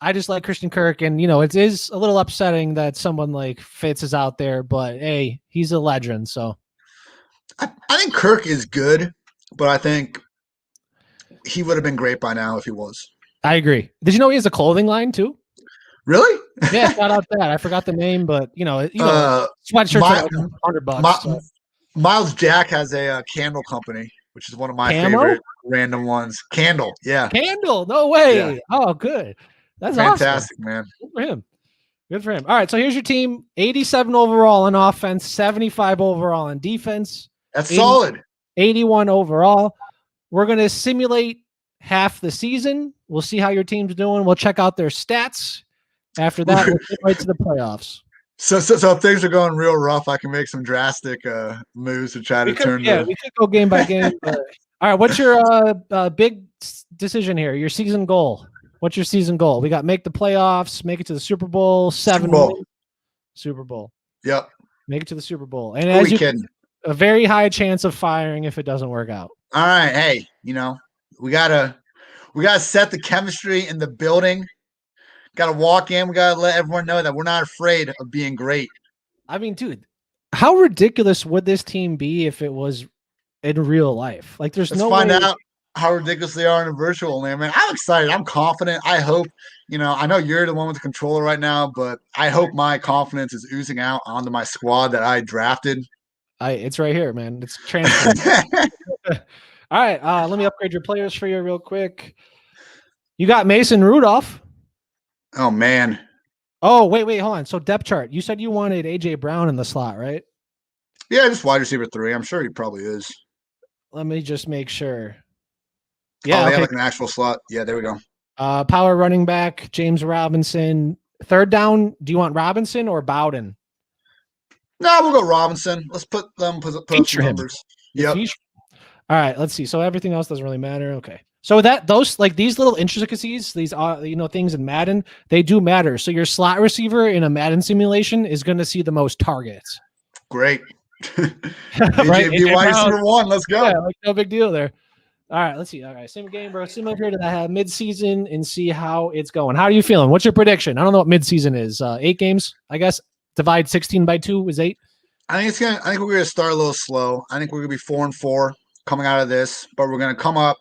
I just like Christian Kirk, and it is a little upsetting that someone like Fitz is out there, but hey, he's a legend. So I think Kirk is good, but I think he would have been great by now if he was. I agree. Did you know he has a clothing line too? Really? Yeah, shout out that. I forgot the name, but sweatshirts are $100. So. Miles Jack has a candle company, which is one of my favorite random ones. Candle, yeah. Candle, no way. Yeah. Oh, good. That's fantastic, awesome. Man. Good for him. Good for him. All right, so here's your team: 87 overall on offense, 75 overall on defense. That's solid. 81 overall. We're going to simulate half the season. We'll see how your team's doing. We'll check out their stats. After that, we'll get right to the playoffs. So if things are going real rough, I can make some drastic moves to try to turn. Yeah, we could go game by game. All right, what's your big decision here? Your season goal. What's your season goal? We got make the playoffs, make it to the Super Bowl, 7 Super Bowl. Yep. Make it to the Super Bowl. And as you a very high chance of firing if it doesn't work out. All right. Hey, we gotta set the chemistry in the building. Gotta walk in. We gotta let everyone know that we're not afraid of being great. I mean, dude, how ridiculous would this team be if it was in real life? Like, there's no way. Let's find out how ridiculous they are in a virtual land, man. I'm excited. I'm confident. I hope, I know you're the one with the controller right now, but I hope my confidence is oozing out onto my squad that I drafted. It's right here, man. It's transferred. All right. Let me upgrade your players for you real quick. You got Mason Rudolph. Oh, man. Oh, wait, hold on. So depth chart. You said you wanted A.J. Brown in the slot, right? Yeah, just wide receiver 3. I'm sure he probably is. Let me just make sure. Yeah, like an actual slot. Yeah, there we go. Power running back, James Robinson. Third down, do you want Robinson or Bowden? No, we'll go Robinson. Let's put up some numbers. Yep. All right, let's see. So everything else doesn't really matter. Okay. So those like these little intricacies, these things in Madden, they do matter. So your slot receiver in a Madden simulation is going to see the most targets. Great. Right? Be wide receiver 1. Let's go. Yeah, like no big deal there. All right, let's see. All right, same game, bro. Similar here to that mid-season and see how it's going. How are you feeling? What's your prediction? I don't know what mid-season is. 8 games, I guess. Divide 16 by 2 is 8. I think we're gonna start a little slow. I think we're gonna be 4-4 coming out of this, but we're gonna come up,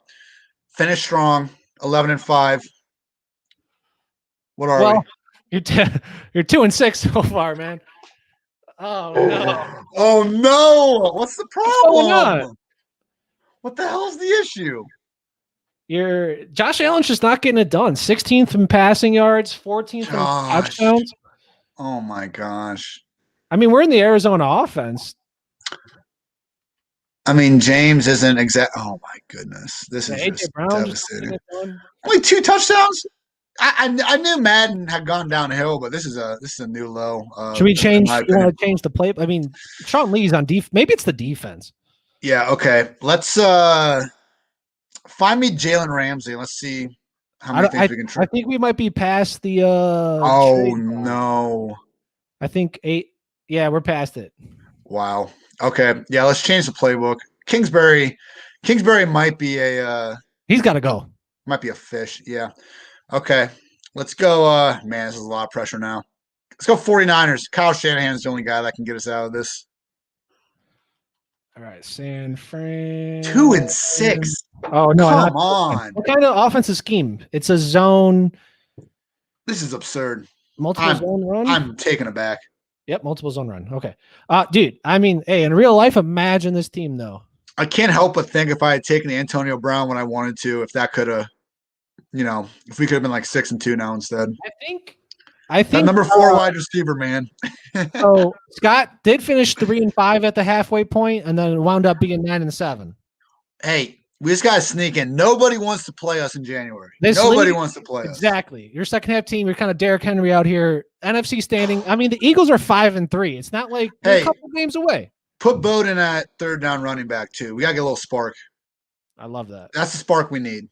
finish strong, 11-5. What are we? You're 2-6 so far, man. Oh no! Oh no! What's the problem? What's going on? What the hell is the issue? Josh Allen's just not getting it done. 16th in passing yards, 14th in touchdowns. Oh my gosh! I mean, we're in the Arizona offense. I mean, James isn't exact. Oh my goodness, this is just devastating. Only 2 touchdowns. I knew Madden had gone downhill, but this is a new low. Should we change? You want to change the play? I mean, Sean Lee's on defense. Maybe it's the defense. Yeah. Okay. Let's Find me Jalen Ramsey. Let's see how many things we can I trade. think we might be past the Oh, trade. no. I think 8. Yeah, we're past it. Wow. Okay. Yeah, let's change the playbook. Kingsbury might be a He's got to go. fish. Yeah. Okay. Let's go. Man, this is a lot of pressure now. Let's go 49ers. Kyle Shanahan's the only guy that can get us out of this. All right, San Fran. 2-6. Oh no! Come on. What kind of offensive scheme? It's a zone. This is absurd. Multiple zone run. I'm taken aback. Yep, multiple zone run. Okay, dude. I mean, hey, in real life, imagine this team though. I can't help but think if I had taken Antonio Brown when I wanted to, if that could have, if we could have been like 6-2 now instead. I think that number 4 wide receiver, man. So Scott did finish 3-5 at the halfway point, and then wound up being 9-7. Hey, we just got to sneak in. Nobody wants to play us in January. Nobody wants to play us. Exactly. Your second half team, you're kind of Derrick Henry out here. NFC standing. I mean, the Eagles are 5-3. It's not like they're a couple games away. Put Bowden at third down running back too. We got to get a little spark. I love that. That's the spark we need.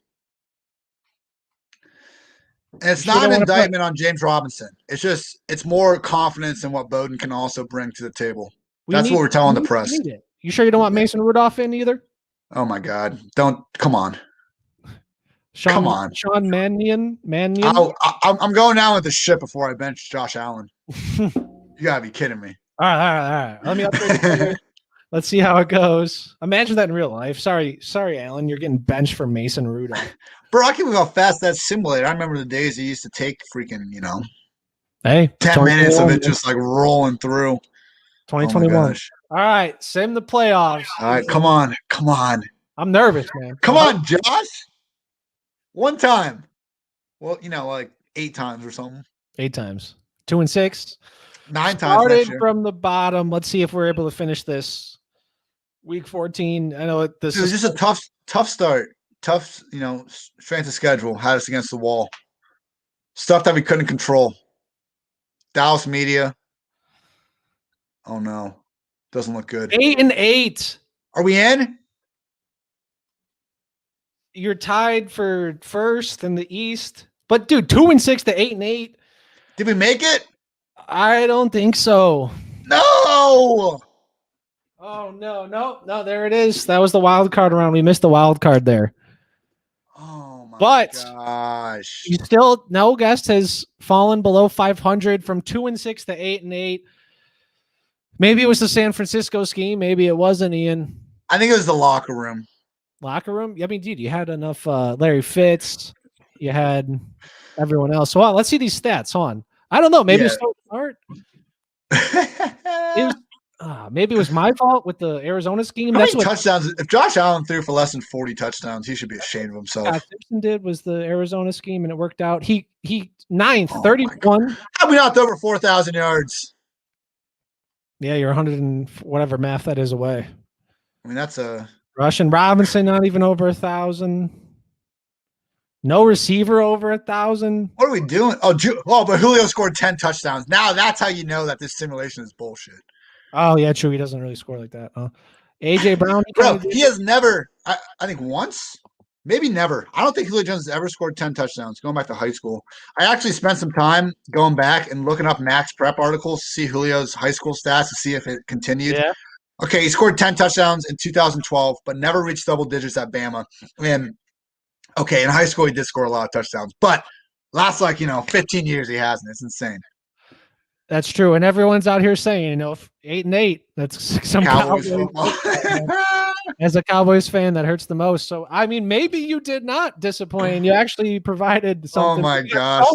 And it's not an indictment on James Robinson. It's more confidence in what Bowden can also bring to the table. That's what we're telling the press. You sure you don't want Mason Rudolph in either? Oh my God! Come on. Sean Mannion. I'm going down with the ship before I bench Josh Allen. You gotta be kidding me. All right. Let me update. Let's see how it goes. Imagine that in real life. Sorry, Alan. You're getting benched for Mason Rudolph. Bro, I can't believe how fast that's simulated. I remember the days he used to take freaking, 10 minutes of it just like rolling through. 2021. All right, sim the playoffs. All right, come on. I'm nervous, man. Come on, Josh. One time. Well, like 8 times or something. 8 times. 2-6. 9 times. Started from the bottom. Let's see if we're able to finish this. Week 14. I know this is just a tough start. Tough, strength of schedule. Had us against the wall. Stuff that we couldn't control. Dallas media. Oh no. Doesn't look good. 8-8. Are we in? You're tied for first in the East. But dude, 2-6 to 8-8. Did we make it? I don't think so. No. Oh no, there it is. That was the wild card round. We missed the wild card there. Oh my gosh. You still no guest has fallen below 500 from 2-6 to 8-8. Maybe it was the San Francisco scheme. Maybe it wasn't, Ian. I think it was the locker room. Locker room? I mean, dude, you had enough Larry Fitz. You had everyone else. So let's see these stats. Hold on. I don't know. Maybe it's so hard. Maybe it was my fault with the Arizona scheme. How many touchdowns? If Josh Allen threw for less than 40 touchdowns, he should be ashamed of himself. Scott Simpson did was the Arizona scheme, and it worked out. He 9th, 31. How we not over 4,000 yards? Yeah, you're 100 and whatever math that is away. I mean, that's a Russian Robinson not even over 1,000. No receiver over 1,000. What are we doing? But Julio scored 10 touchdowns. Now that's how you know that this simulation is bullshit. Oh yeah, true. He doesn't really score like that. AJ Brown. Bro, he has never. I think once, maybe never. I don't think Julio Jones has ever scored 10 touchdowns. Going back to high school, I actually spent some time going back and looking up Max Prep articles to see Julio's high school stats to see if it continued. Yeah. Okay, he scored 10 touchdowns in 2012, but never reached double digits at Bama. And okay, in high school he did score a lot of touchdowns, but last 15 years he hasn't. It's insane. That's true, and everyone's out here saying, 8-8. That's some Cowboys football. As a Cowboys fan, that hurts the most. So, I mean, maybe you did not disappoint. You actually provided something. Oh my gosh!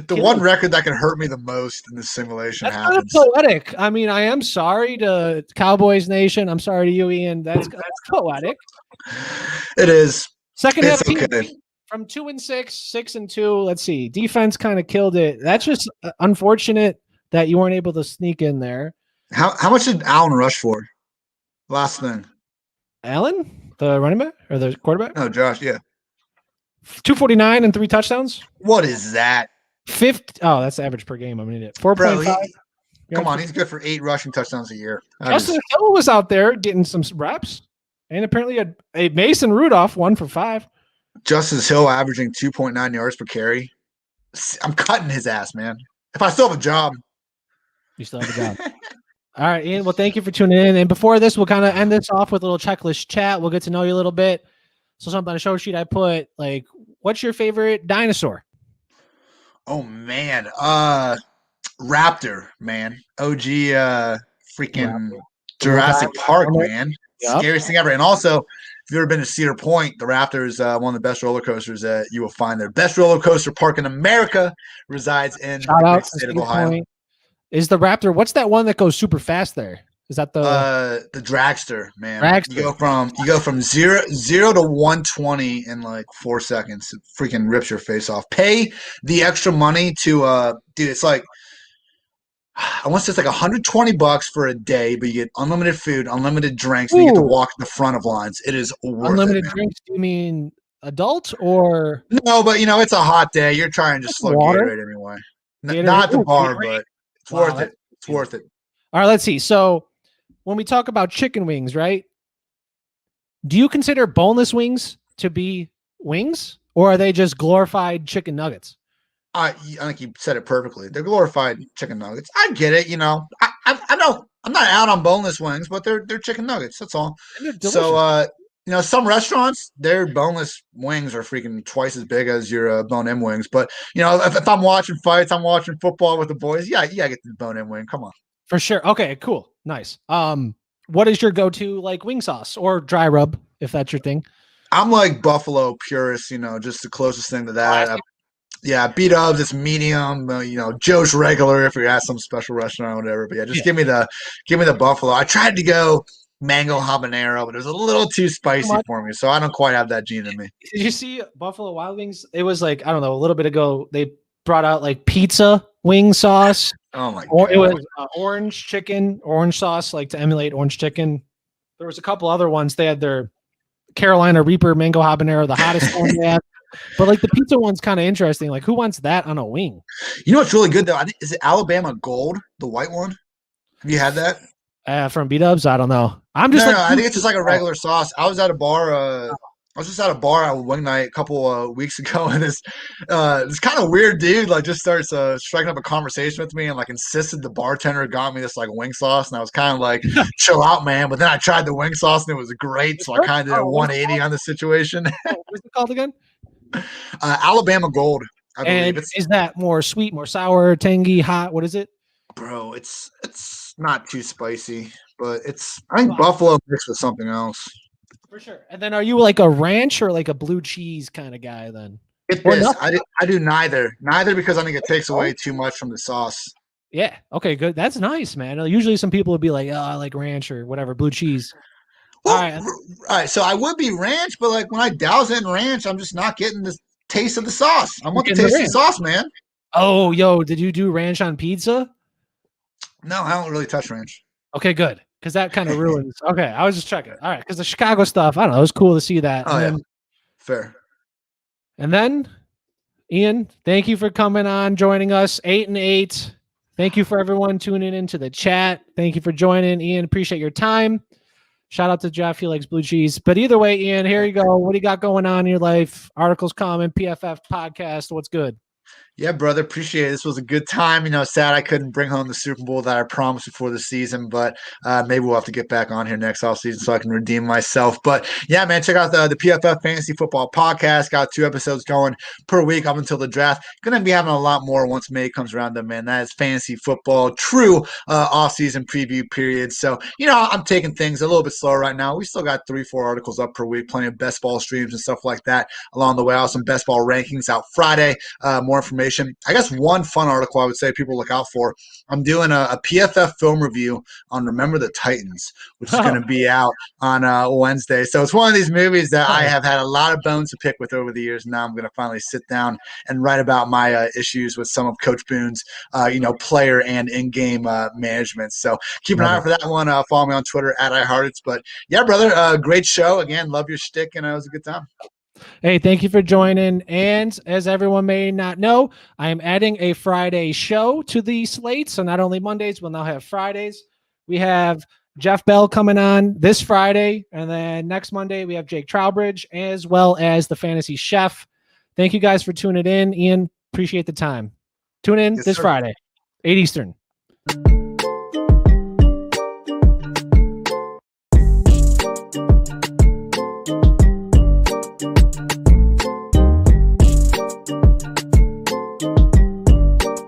The one record that can hurt me the most in this simulation happens. That's poetic. I mean, I am sorry to Cowboys Nation. I'm sorry to you, Ian. That's poetic. It is. Second half okay. From 2-6, 6-2. Let's see. Defense kind of killed it. That's just unfortunate that you weren't able to sneak in there. How much did Allen rush for? Last thing. Allen, the running back or the quarterback? No, Josh. Yeah. 249 and 3 touchdowns. What is that? 50. Oh, that's the average per game. I'm an idiot. 4.5. Come on, he's good for 8 rushing touchdowns a year. Justin Hill was out there getting some reps. And apparently a Mason Rudolph 1 for 5. Justice Hill averaging 2.9 yards per carry. I'm cutting his ass, man. If I still have a job. You still have a job. All right, Ian. Well, thank you for tuning in. And before this, we'll kind of end this off with a little checklist chat. We'll get to know you a little bit. So something on the show sheet I put, like, what's your favorite dinosaur? Oh, man. Raptor, man. OG freaking Raptor. Jurassic Park, man. Yep. Scariest thing ever. And also, if you've ever been to Cedar Point, the Raptor is one of the best roller coasters that you will find there. Best roller coaster park in America resides in Shout the out great to state of Cedar Ohio. Point. Is the Raptor, what's that one that goes super fast there? Is that the dragster, man? Dragster. You go from zero to 120 in like 4 seconds. It freaking rips your face off. Pay the extra money to dude. It's like I want to say it's like $120 for a day, but you get unlimited food, unlimited drinks, and you get to walk in the front of lines. It is worth unlimited it, man. drinks. Do you mean adult or No? But it's a hot day. You're trying to just slow water? Gatorade anyway. Not at the bar, but it's worth it. It's worth it. All right, let's see. So when we talk about chicken wings, right? Do you consider boneless wings to be wings, or are they just glorified chicken nuggets? I think you said it perfectly. They're glorified chicken nuggets. I get it. I know I'm not out on boneless wings, but they're chicken nuggets. That's all. So some restaurants, their boneless wings are freaking twice as big as your bone-in wings. But if I'm watching fights, I'm watching football with the boys. Yeah, get the bone-in wing. Come on. For sure. Okay, cool. Nice. What is your go-to like wing sauce or dry rub, if that's your thing? I'm like buffalo purist, just the closest thing to that. Yeah, B-dubs, it's medium. Joe's regular if you're at some special restaurant or whatever. But yeah, just give me the buffalo. I tried to go mango habanero, but it was a little too spicy for me, so I don't quite have that gene in me. Did you see Buffalo Wild Wings? It was like, I don't know, a little bit ago they brought out like pizza wing sauce. Oh my god! Or it was orange sauce, like to emulate orange chicken. There was a couple other ones. They had their Carolina Reaper mango habanero, the hottest one they had. But like the pizza one's kind of interesting. Like, who wants that on a wing? You know what's really good though? Is it Alabama Gold, the white one? Have you had that? From B-dubs? I don't know. I think it's just like a regular sauce. I was at a bar. I was just at a bar one night a couple weeks ago, and this kind of weird dude like just starts striking up a conversation with me and like insisted the bartender got me this like wing sauce, and I was kind of like, chill out, man. But then I tried the wing sauce and it was great, so I kind of did a 180 on the situation. What's it called again? Alabama Gold, I believe. And is that more sweet, more sour, tangy, hot? What is it? Bro, it's not too spicy, but I think buffalo mixed with something else. For sure. And then are you like a ranch or like a blue cheese kind of guy then? I do neither. Neither because I think it takes away too much from the sauce. Yeah. Okay, good. That's nice, man. Usually some people would be like, oh, I like ranch or whatever, blue cheese. Well, all right. So I would be ranch, but like when I douse it in ranch, I'm just not getting the taste of the sauce. I want the taste of the sauce, man. Oh, yo, did you do ranch on pizza? No, I don't really touch ranch. Okay, good. Because that kind of ruins. Okay, I was just checking. All right, because the Chicago stuff, I don't know, it was cool to see that. Oh, yeah. Fair. And then, Ian, thank you for coming on, joining us. 8-8. Thank you for everyone tuning into the chat. Thank you for joining, Ian. Appreciate your time. Shout out to Jeff. He likes blue cheese. But either way, Ian, here you go. What do you got going on in your life? Articles, comment, PFF podcast. What's good? Yeah, brother, appreciate it. This was a good time. Sad I couldn't bring home the Super Bowl that I promised before the season, but maybe we'll have to get back on here next offseason so I can redeem myself. But yeah, man, check out the PFF Fantasy Football Podcast. Got 2 episodes going per week up until the draft. Going to be having a lot more once May comes around, though, man. That is fantasy football, true offseason preview period. So, I'm taking things a little bit slower right now. We still got 3-4 articles up per week, plenty of best ball streams and stuff like that along the way. Also, some best ball rankings out Friday. More information. I guess one fun article I would say people look out for. I'm doing a PFF film review on Remember the Titans, which is going to be out on Wednesday. So it's one of these movies that I have had a lot of bones to pick with over the years. Now I'm going to finally sit down and write about my issues with some of Coach Boone's, player and in-game management. So keep an eye out for that one. Follow me on Twitter at Ian Hartitz. But yeah, brother, great show. Again, love your shtick, and it was a good time. Hey, thank you for joining. And as everyone may not know, I am adding a Friday show to the slate. So not only Mondays, we'll now have Fridays. We have Jeff Bell coming on this Friday. And then next Monday, we have Jake Trowbridge as well as the Fantasy Chef. Thank you guys for tuning in. Ian, appreciate the time. Tune in this Friday, 8 Eastern.